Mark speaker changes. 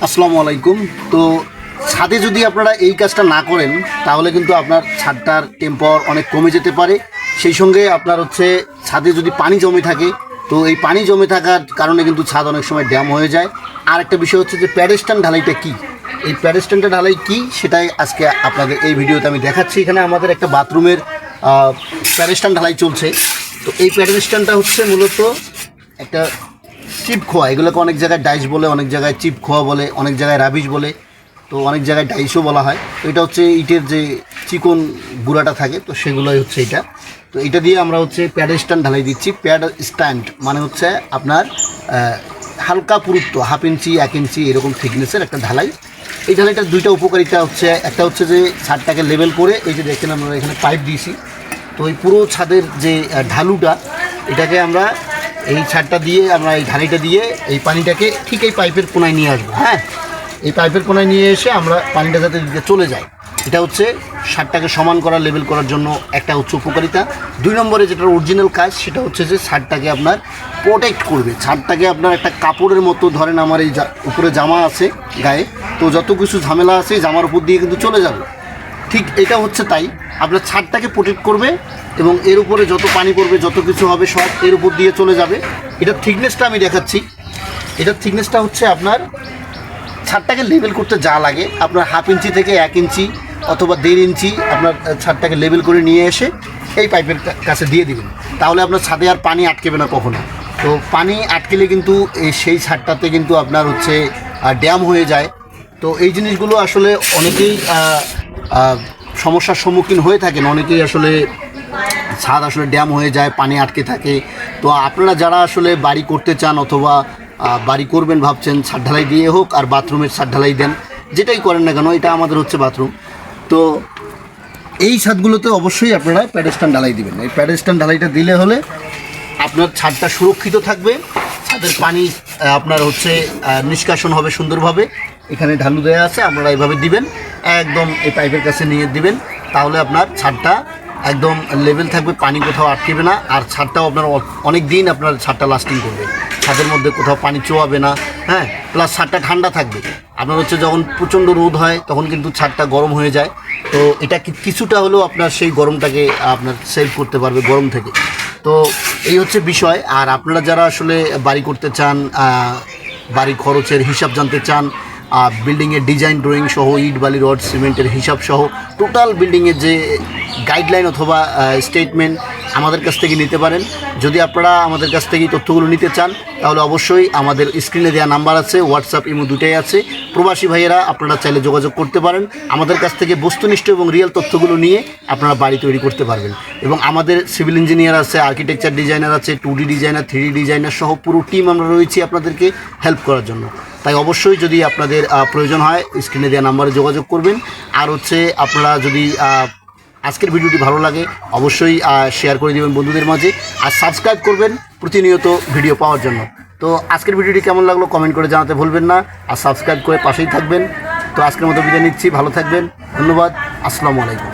Speaker 1: আসসালামু আলাইকুম। তো ছাদে যদি আপনারা এই কাজটা না করেন তাহলে কিন্তু আপনার ছাদটার টেম্পার অনেক কমে যেতে পারে। সেই সঙ্গে আপনার ছাদে যদি পানি জমে থাকে, তো এই পানি জমে থাকার কারণে কিন্তু ছাদ অনেক সময় ড্যাম হয়ে যায়। আর একটা বিষয় হচ্ছে যে প্যাডেস্টান ঢালাইটা কী, এই প্যাডেস্টানটা ঢালাই কী সেটাই আজকে আপনাদের এই ভিডিওতে আমি দেখাচ্ছি। এখানে আমাদের একটা বাথরুমের প্যাডেস্টান ঢালাই চলছে। তো এই প্যাডেস্টানটা হচ্ছে মূলত একটা চিপ খোয়া, এগুলোকে অনেক জায়গায় ডাইস বলে, অনেক জায়গায় চিপ খোয়া বলে, অনেক জায়গায় রাবিশ বলে, তো অনেক জায়গায় ডাইসও বলা হয়। তো এটা হচ্ছে ইটের যে চিকন গুঁড়াটা থাকে, তো সেগুলোই হচ্ছে এটা। তো এটা দিয়ে আমরা প্যাডেস্টান ঢালাই দিচ্ছি। প্যাড স্ট্যান্ড মানে হচ্ছে আপনার হালকা পুরুত্ব 1/2 ইঞ্চি 1 ইঞ্চি এরকম থিকনেসের একটা ঢালাই। এই ঢালাইটার দুইটা উপকারিতা হচ্ছে, একটা হচ্ছে যে ছাদটাকে লেভেল করে, এই যে দেখেন আমরা এখানে পাইপ দিয়েছি, তো এই পুরো ছাদের যে ঢালুটা এটাকে আমরা এই ছাদটা দিয়ে আমরা এই ঢালাইটা দিয়ে এই পানিটাকে ঠিক এই পাইপের কোনায় নিয়ে আসবো। হ্যাঁ, এই পাইপের কোনায় নিয়ে এসে আমরা পানিটা যাতে দিকে চলে যায়, এটা হচ্ছে ছাদটাকে সমান করা, লেভেল করার জন্য একটা হচ্ছে উপকারিতা। 2 নম্বরে যেটা অরিজিনাল কাজ সেটা হচ্ছে যে ছাদটাকে আপনার প্রোটেক্ট করবে। ছাদটাকে আপনার একটা কাপড়ের মতো, ধরেন আমার এই উপরে জামা আছে গায়ে, তো যত কিছু ঝামেলা আছে জামার উপর দিয়ে কিন্তু চলে যাবে। ঠিক এটা হচ্ছে তাই, আপনার ছাদটাকে প্রোটেক্ট করবে এবং এর উপরে যত পানি পড়বে, যত কিছু হবে সব এর উপর দিয়ে চলে যাবে। এটার থিকনেসটা আমি দেখাচ্ছি। এটার থিকনেসটা হচ্ছে আপনার ছাদটাকে লেবেল করতে যা লাগে, আপনার 1/2 ইঞ্চি থেকে 1 ইঞ্চি অথবা 1.5 ইঞ্চি আপনার ছাদটাকে লেবেল করে নিয়ে এসে এই পাইপের কাছে দিয়ে দিবেন। তাহলে আপনার ছাদে আর পানি আটকেবে না কখনো। তো পানি আটকেলে কিন্তু সেই ছাদটাতে কিন্তু আপনার ড্যাম হয়ে যায়। তো এই জিনিসগুলো আসলে অনেকেই সমস্যার সম্মুখীন হয়ে থাকেন। অনেকেই ছাদ ড্যাম হয়ে যায়, পানি আটকে থাকে। তো আপনারা যারা বাড়ি করতে চান অথবা বাড়ি করবেন ভাবছেন, ছাদ ঢালাই দিয়ে হোক আর বাথরুমের ছাদ ঢালাই দেন, যেটাই করেন না কেন, এটা আমাদের বাথরুম। তো এই ছাদগুলোতে অবশ্যই আপনারা প্যাডেস্টান ঢালাই দিবেন। এই প্যাডেস্টান ঢালাইটা দিলে হলে আপনার ছাদটা সুরক্ষিত থাকবে, ছাদের পানি আপনার নিষ্কাশন হবে সুন্দরভাবে। এখানে ঢালু দেওয়া আছে, আপনারা এইভাবে দিবেন, একদম এই পাইপের কাছে নিয়ে দিবেন, তাহলে আপনার ছাদটা একদম লেভেল থাকবে, পানি কোথাও আটকেবে না। আর ছাদটাও আপনার অনেক দিন আপনার ছাদটা লাস্টিং করবে, ছাদের মধ্যে কোথাও পানি চোয়াবে না। হ্যাঁ, প্লাস ছাদটা ঠান্ডা থাকবে। আপনার যখন প্রচণ্ড রোদ হয় তখন কিন্তু ছাদটা গরম হয়ে যায়, তো এটা কিছুটা হলেও আপনার সেই গরমটাকে আপনার সেভ করতে পারবে গরম থেকে। তো এই হচ্ছে বিষয়। আর আপনারা যারা বাড়ি করতে চান, বাড়ি খরচের হিসাব জানতে চান, বিল্ডিংয়ের ডিজাইন ড্রয়িং সহ, ইট বালি রড সিমেন্টের হিসাব সহ টোটাল বিল্ডিংয়ের যে গাইডলাইন অথবা স্টেটমেন্ট আমাদের কাছ থেকে নিতে পারেন। যদি আপনারা আমাদের কাছ থেকে তথ্যগুলো নিতে চান তাহলে অবশ্যই আমাদের স্ক্রিনে দেওয়া নাম্বার আছে, হোয়াটসঅ্যাপ ইমো দুটাই আছে। প্রবাসী ভাইয়েরা আপনারা চাইলে যোগাযোগ করতে পারেন। আমাদের কাছ থেকে বস্তুনিষ্ঠ এবং রিয়েল তথ্যগুলো নিয়ে আপনারা বাড়ি তৈরি করতে পারবেন। এবং আমাদের সিভিল ইঞ্জিনিয়ার আছে, আর্কিটেকচার ডিজাইনার আছে, 2D ডিজাইনার, 3D ডিজাইনার সহ পুরো টিম আমরা রয়েছি আপনাদেরকে হেল্প করার জন্য। তাই অবশ্যই যদি আপনাদের প্রয়োজন হয় স্ক্রিনে দেওয়া নাম্বারে যোগাযোগ করবেন। আর আপনারা যদি আজকের ভিডিওটি ভালো লাগে অবশ্যই শেয়ার করে দেবেন বন্ধুদের মাঝে, আর সাবস্ক্রাইব করবেন প্রতিনিয়ত ভিডিও পাওয়ার জন্য। তো আজকের ভিডিওটি কেমন লাগলো কমেন্ট করে জানাতে ভুলবেন না, আর সাবস্ক্রাইব করে পাশেই থাকবেন। তো আজকের মতো বিদায় নিচ্ছি, ভালো থাকবেন, ধন্যবাদ, আসসালামু আলাইকুম।